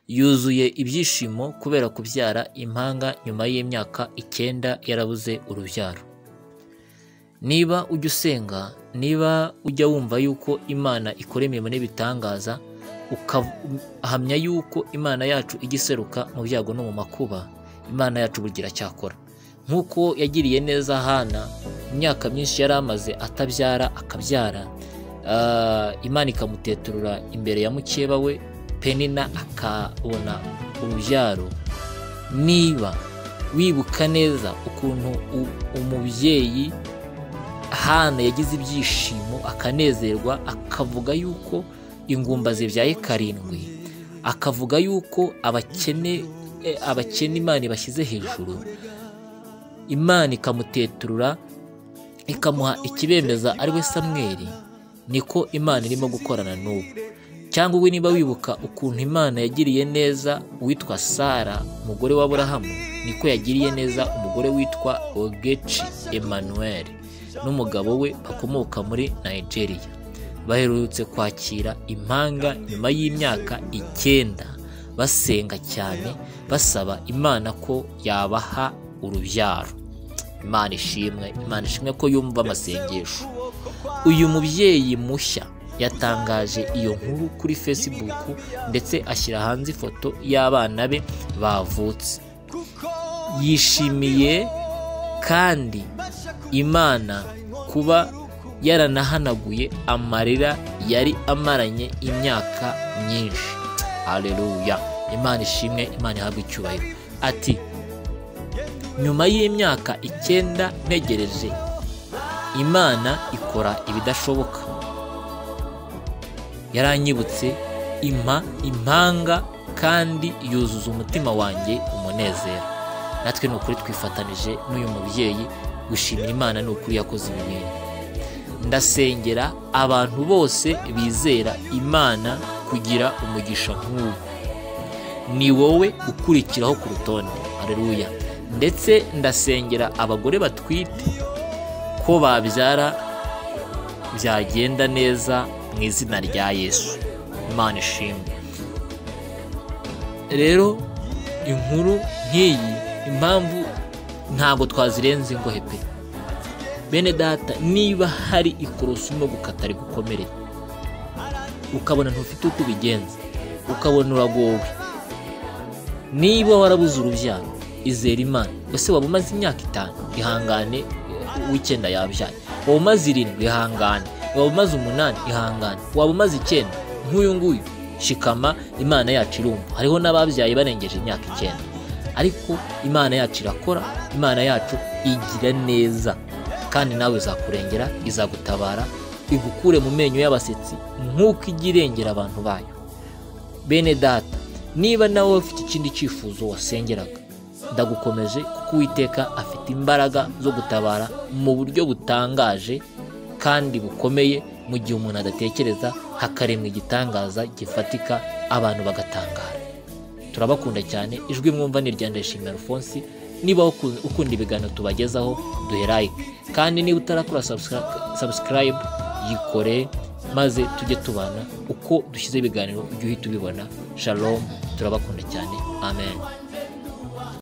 yuzuye ibyishimo kubera kubyara impanga nyuma y'imyaka 9 yarabuze urubyaro. Niba ujya usenga, niba ujya wumva yuko Imana ikora imirimo n'ibitangaza, ukahamya yuko Imana yacu igiseruka mu byago no mu makuba, Imana yacu bugira cyakora. Nkuko yagiriye neza Hana, imyaka myinshi yari amaze atabyara akabyara, Imana ikamuteturura imbere ya mukeba we Penina akabona urubyaro. Niba wibuka neza ukuntu umubyeyi Hana yagize ibyishimo akanezerwa, akavuga yuko ingumba zibyaye 7, akavuga yuko abakene Imana ibashyize hejuru, Imana ikamuteturura ikamuha ikibemeza ari we Samweli, niko Imana irimo gukorana n'ubu. Cyangwa we niba wibuka ukuntu Imana yagiriye neza uwitwa Sara umugore wa Aburahamu, niko yagiriye neza umugore witwa Ogechi Emmanuel n'umugabo we bakomoka muri Nigeria. Baherutse kwakira impanga nyuma y'imyaka 9 basenga cyane basaba Imana ko yabaha urubyaro. Imana ishimwe ko yumva amasengesho. Uyu mubyeyi mushya yatangaje iyo nkuru kuri Facebook ndetse ashyira hanze ifoto y'abana be bavutse. Yishimiye kandi Imana kuba yaranahanaguye amarira yari amaranye imyaka myinshi. Haleluya! Imana ishimwe, Imana ihabwe icyubahiro. Ati nyuma y'imyaka 9 ntegereje, Imana ikora ibidashoboka. Yaranyibutse impanga kandi yuzuza umutima wanjye umunezero. Natwe n'ukuri twifatanije n'uyu mubyeyi gushimira Imana n'ukuri yakoze ibi bintu. Ndasengera abantu bose bizera Imana kugira umugisha nk'uwo. Ni wowe ukurikiraho ku rutonde. Haleluya! Ndetse ndasengera abagore batwite ko babyara byagenda neza mu izina rya Yesu. Imana ishimwe. Rero inkuru nk'iyi impamvu ntago twazirenze ingohe pe. Bene data, niba hari ikorosi no gukata rigukomereye, ukabona ntufite uko ubigenza, ukabona uragowe, niba warabuze urubyaro, izera Imana. Ese waba umaze imyaka 5, ihangane, w'icyenda yabyaye. Waba umaze 7, ihangane. Waba umaze 8, ihangane. Waba umaze 9, nk'uyu nguyu, shikama, Imana yacu irumva. Hariho n'ababyaye barengeje imyaka 9, ariko Imana yacu irakora, Imana yacu igira neza, kandi nawe izakurengera, izagutabara, igukure mu menyo y'abasetsi nk'uko igirengera abantu bayo. Bene data, niba nawe ufite ikindi cyifuzo wasengeraga, ndagukomeje kuko Uwiteka afite imbaraga zo gutabara mu buryo butangaje kandi bukomeye, mu gihe umuntu adatekereza hakaremwa igitangaza gifatika abantu bagatangara. Turabakunda cyane. Ijwi mwumva ni rya Ndayishimiye Alphonse. Niba ukunda ibiganiro tubagezaho, duhe like, kandi niba utarakora subscribe yikore, maze tujye tubana uko dushyize ibiganiro ujye uhita ubibona. Shalom, turabakunda cyane. Amen.